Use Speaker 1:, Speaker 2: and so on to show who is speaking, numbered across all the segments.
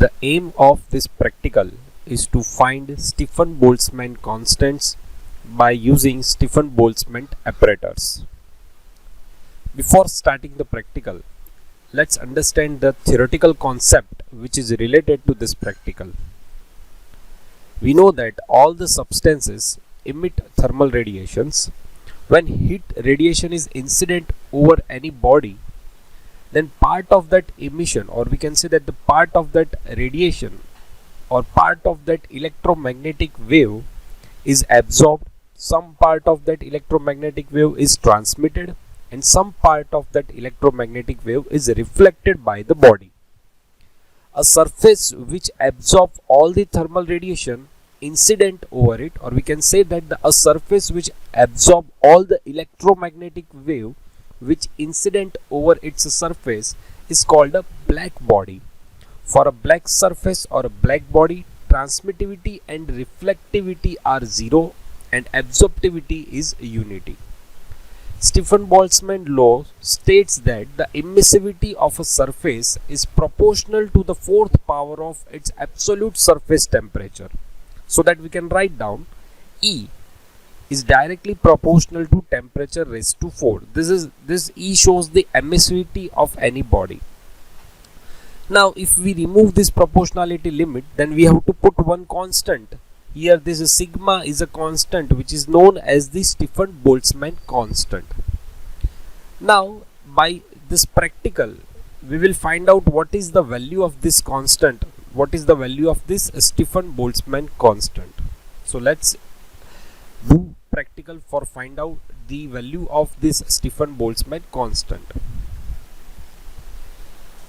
Speaker 1: The aim of this practical is to find Stefan-Boltzmann constants by using Stefan-Boltzmann apparatus. Before starting the practical, let's understand the theoretical concept which is related to this practical. We know that all the substances emit thermal radiations. When heat radiation is incident over any body, then part of that emission, or we can say that the part of that radiation or part of that electromagnetic wave is absorbed, some part of that electromagnetic wave is transmitted, and some part of that electromagnetic wave is reflected by the body. A surface which absorbs all the thermal radiation incident over it, or we can say that a surface which absorbs all the electromagnetic wave which incident over its surface is called a black body. For a black surface or a black body, transmittivity and reflectivity are zero and absorptivity is unity. Stefan-Boltzmann law states that the emissivity of a surface is proportional to the fourth power of its absolute surface temperature. So that we can write down E is directly proportional to temperature raised to 4. This E shows the emissivity of any body. Now if we remove this proportionality limit, then we have to put one constant. Here this sigma is a constant which is known as the Stefan-Boltzmann constant. Now by this practical we will find out what is the value of this constant, what is the value of this Stefan-Boltzmann constant. So let's do practical for find out the value of this Stefan-Boltzmann constant.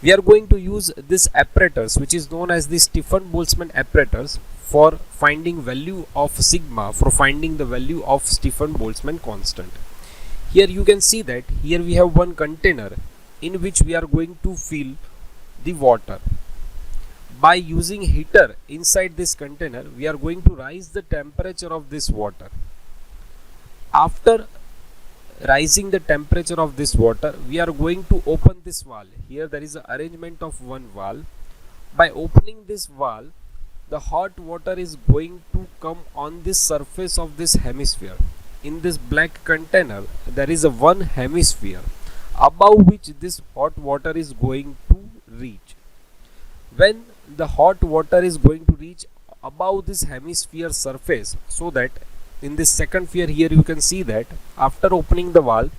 Speaker 1: We are going to use this apparatus which is known as the Stefan-Boltzmann apparatus for finding value of sigma, for finding the value of Stefan-Boltzmann constant. Here you can see that here we have one container in which we are going to fill the water. By using heater inside this container, we are going to rise the temperature of this water. After rising the temperature of this water, we are going to open this valve. Here there is an arrangement of one valve. By opening this valve, the hot water is going to come on this surface of this hemisphere. In this black container, there is a one hemisphere above which this hot water is going to reach. When the hot water is going to reach above this hemisphere surface, so that in this second sphere here you can see that after opening the valve,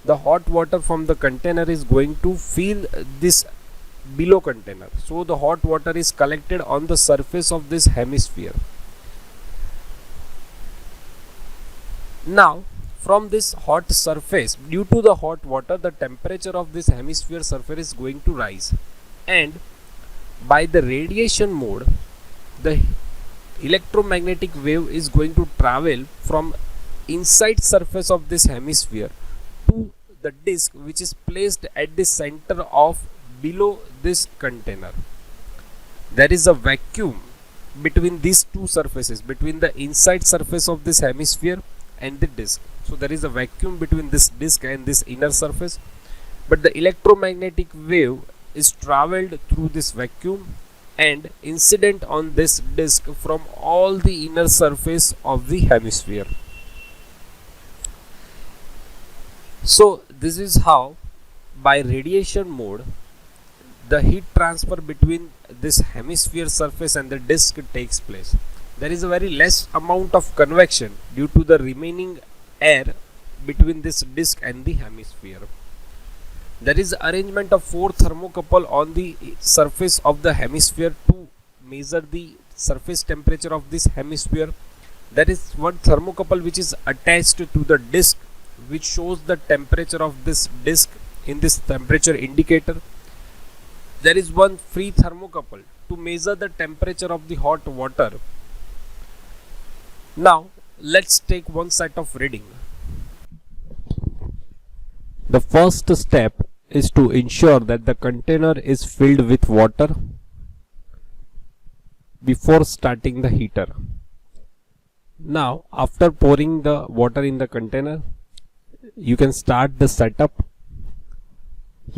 Speaker 1: the hot water from the container is going to fill this below container. So the hot water is collected on the surface of this hemisphere. Now from this hot surface, due to the hot water, the temperature of this hemisphere surface is going to rise, and by the radiation mode, the electromagnetic wave is going to travel from inside surface of this hemisphere to the disk which is placed at the center of below this container. There is a vacuum between these two surfaces, between the inside surface of this hemisphere and the disk. So there is a vacuum between this disk and this inner surface, but the electromagnetic wave is traveled through this vacuum and incident on this disk from all the inner surface of the hemisphere. So this is how by radiation mode the heat transfer between this hemisphere surface and the disk takes place. There is a very less amount of convection due to the remaining air between this disk and the hemisphere. There is arrangement of 4 thermocouple on the surface of the hemisphere to measure the surface temperature of this hemisphere. There is one thermocouple which is attached to the disk which shows the temperature of this disk in this temperature indicator. There is one free thermocouple to measure the temperature of the hot water. Now let's take one set of reading. The first step is to ensure that the container is filled with water before starting the heater. Now after pouring the water in the container, you can start the setup.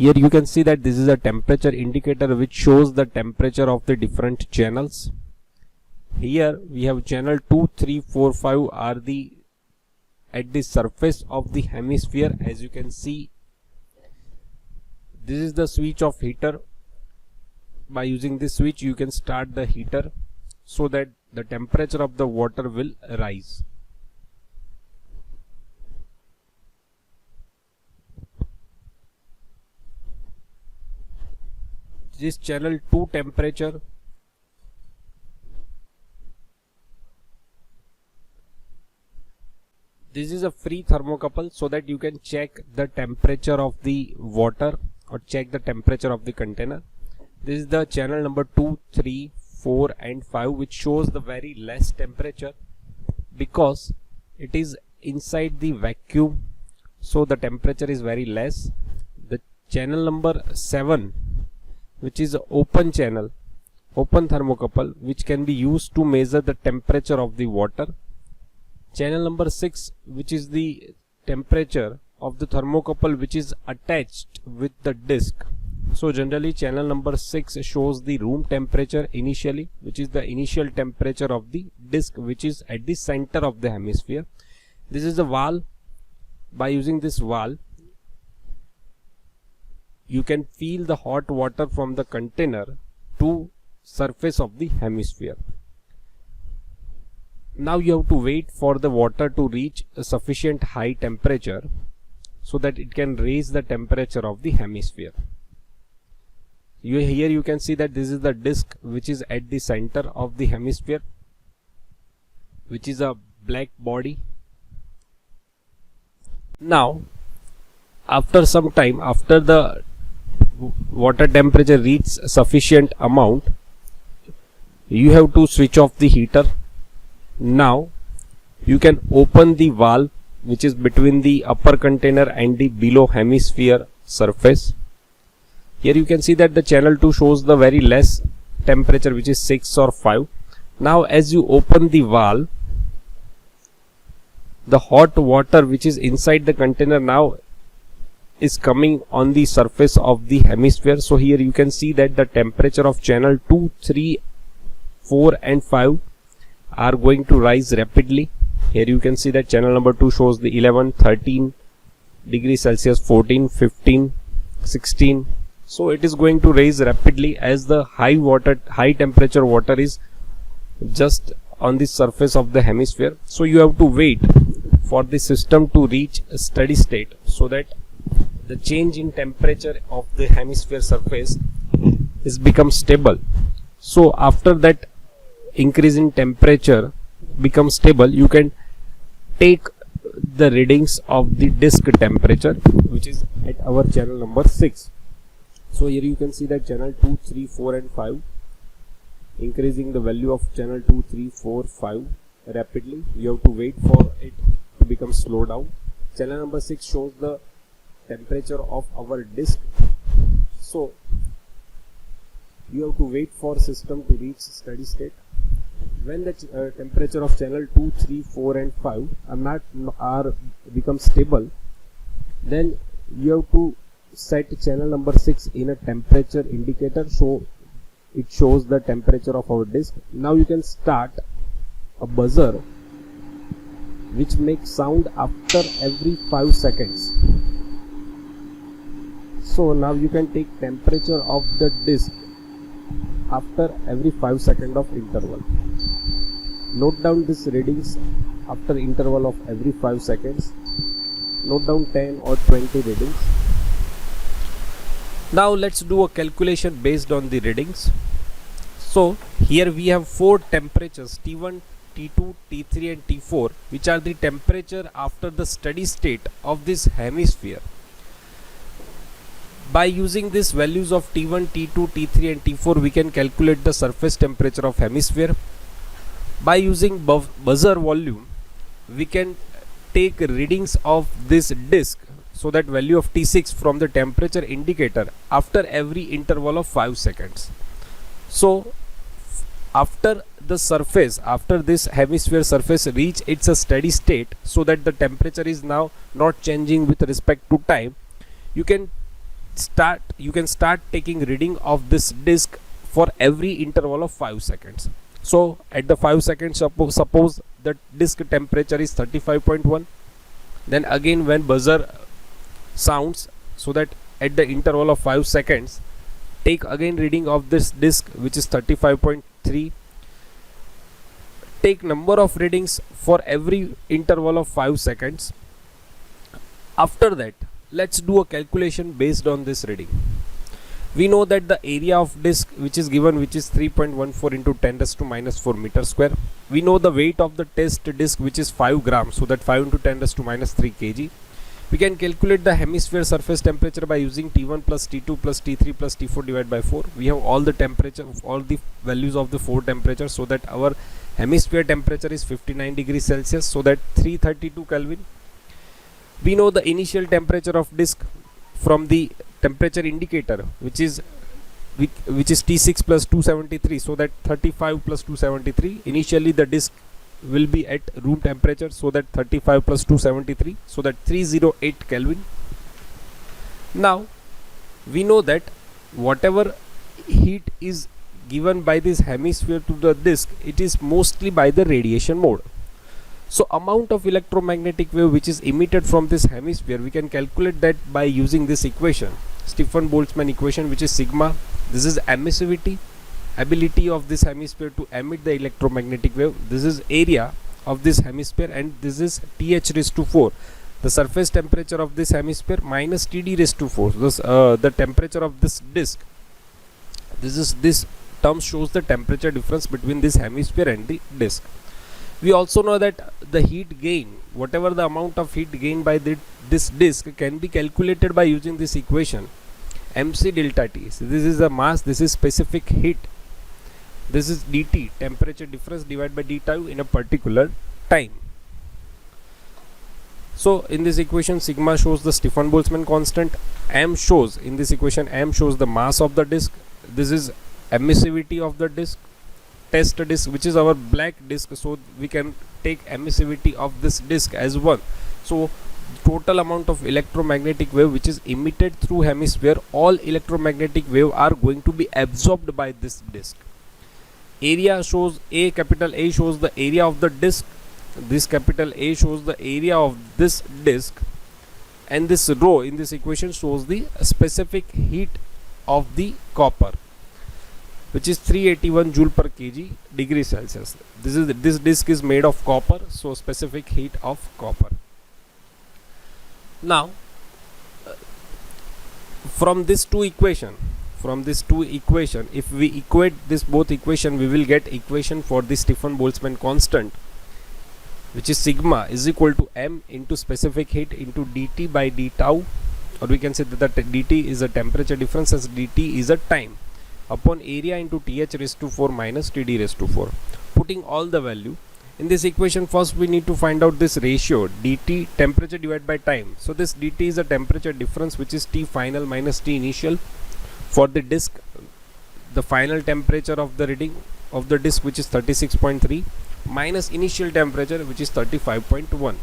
Speaker 1: Here you can see that this is a temperature indicator which shows the temperature of the different channels. Here we have channel 2, 3, 4, 5 are the at the surface of the hemisphere. As you can see, this is the switch of heater. By using this switch you can start the heater so that the temperature of the water will rise. This channel 2 temperature, this is a free thermocouple so that you can check the temperature of the water or check the temperature of the container. This is the channel number 2, 3, 4 and 5 which shows the very less temperature because it is inside the vacuum, so the temperature is very less. The channel number 7 which is open channel, open thermocouple, which can be used to measure the temperature of the water. Channel number 6 which is the temperature of the thermocouple which is attached with the disc. So generally channel number 6 shows the room temperature initially, which is the initial temperature of the disc which is at the center of the hemisphere. This is a valve. By using this valve you can feel the hot water from the container to surface of the hemisphere. Now you have to wait for the water to reach a sufficient high temperature so that it can raise the temperature of the hemisphere. Here you can see that this is the disc which is at the center of the hemisphere, which is a black body. Now after some time, after the water temperature reaches sufficient amount, you have to switch off the heater. Now you can open the valve which is between the upper container and the below hemisphere surface. Here you can see that the channel 2 shows the very less temperature which is 6 or 5. Now as you open the valve, the hot water which is inside the container now is coming on the surface of the hemisphere. So here you can see that the temperature of channel 2, 3, 4 and 5 are going to rise rapidly. Here you can see that channel number 2 shows the 11, 13 degrees Celsius, 14, 15, 16. So it is going to rise rapidly as the high temperature water is just on the surface of the hemisphere. So you have to wait for the system to reach a steady state so that the change in temperature of the hemisphere surface is become stable. So after that increase in temperature becomes stable, you can take the readings of the disk temperature which is at our channel number 6. So here you can see that channel 2, 3, 4 and 5 increasing the value of channel 2, 3, 4, 5 rapidly. You have to wait for it to become slow down. Channel number 6 shows the temperature of our disk. So you have to wait for system to reach steady state. When the temperature of channel 2, 3, 4 and 5 are become stable, then you have to set channel number 6 in a temperature indicator so it shows the temperature of our disk. Now you can start a buzzer which makes sound after every 5 seconds. So now you can take temperature of the disk after every 5 seconds of interval. Note down these readings after interval of every 5 seconds. Note down 10 or 20 readings. Now let's do a calculation based on the readings. So here we have 4 temperatures T1, T2, T3 and T4 which are the temperature after the steady state of this hemisphere. By using these values of T1, T2, T3 and T4 we can calculate the surface temperature of hemisphere. By using buzzer volume we can take readings of this disk, so that value of T6 from the temperature indicator after every interval of 5 seconds. So after this hemisphere surface reach its a steady state so that the temperature is now not changing with respect to time, you can you can start taking reading of this disk for every interval of 5 seconds. So at the 5 seconds, suppose the disk temperature is 35.1, then again when buzzer sounds, so that at the interval of 5 seconds take again reading of this disk which is 35.3. Take number of readings for every interval of 5 seconds. After that, let's do a calculation based on this reading. We know that the area of disk which is given, which is 3.14 into 10 raised to minus 4 meter square. We know the weight of the test disk which is 5 grams, so that 5 into 10 raised to minus 3 kg. We can calculate the hemisphere surface temperature by using T1 plus T2 plus T3 plus T4 divided by 4. We have all the temperature, all the values of the 4 temperatures, so that our hemisphere temperature is 59 degrees Celsius, so that 332 Kelvin. We know the initial temperature of disk from the temperature indicator, which is T6 plus 273, so that 35 plus 273. Initially the disk will be at room temperature, so that 35 plus 273, so that 308 Kelvin. Now we know that whatever heat is given by this hemisphere to the disk, it is mostly by the radiation mode. So amount of electromagnetic wave which is emitted from this hemisphere, we can calculate that by using this equation, Stefan-Boltzmann equation, which is sigma. This is emissivity, ability of this hemisphere to emit the electromagnetic wave. This is area of this hemisphere, and this is Th raised to 4, the surface temperature of this hemisphere, minus Td raised to 4, this the temperature of this disk. This term shows the temperature difference between this hemisphere and the disk. We also know that the heat gain, whatever the amount of heat gained by this disk, can be calculated by using this equation, mc delta T. So this is the mass, this is specific heat, this is dt, temperature difference, divided by d tau in a particular time. So in this equation, sigma shows the Stefan-Boltzmann constant, m shows, in this equation m shows the mass of the disk, this is emissivity of the disk, test disk which is our black disk, so we can take emissivity of this disk as 1. So total amount of electromagnetic wave which is emitted through hemisphere, all electromagnetic wave are going to be absorbed by this disk. Area shows capital A shows the area of the disk, this capital A shows the area of this disk, and this rho in this equation shows the specific heat of the copper, which is 381 joule per kg degree Celsius. This disk is made of copper, so specific heat of copper. Now from these two equation, if we equate this both equation, we will get equation for the Stefan-Boltzmann constant, which is sigma is equal to m into specific heat into dt by d tau, or we can say that the dt is a temperature difference as dt is a time, upon area into Th raised to 4 minus Td raised to 4. Putting all the value in this equation, first we need to find out this ratio dt, temperature divided by time. So this dt is a temperature difference, which is T final minus T initial for the disk, the final temperature of the reading of the disk, which is 36.3 minus initial temperature, which is 35.1,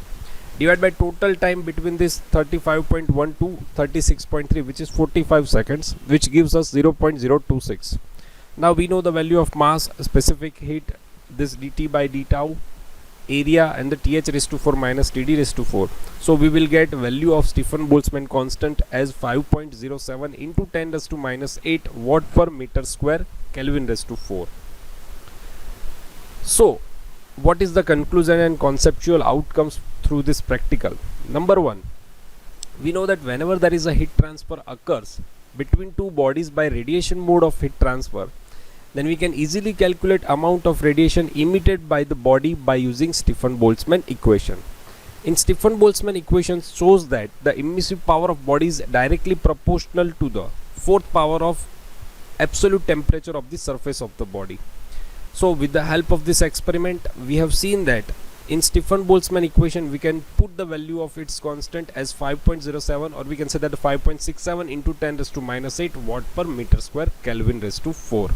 Speaker 1: divided by total time between this 35.1 to 36.3, which is 45 seconds, which gives us 0.026. Now we know the value of mass, specific heat, this dt by d tau, area, and the Th raised to 4 minus Td raised to 4. So we will get value of Stefan-Boltzmann constant as 5.07 into 10 raised to minus 8 watt per meter square Kelvin raised to 4. So what is the conclusion and conceptual outcomes through this practical? Number 1, we know that whenever there is a heat transfer occurs between two bodies by radiation mode of heat transfer, then we can easily calculate amount of radiation emitted by the body by using Stefan-Boltzmann equation. In Stefan-Boltzmann equation shows that the emissive power of body is directly proportional to the fourth power of absolute temperature of the surface of the body. So with the help of this experiment, we have seen that in Stefan-Boltzmann equation we can put the value of its constant as 5.07, or we can say that 5.67 into 10 raised to minus 8 watt per meter square Kelvin raised to 4.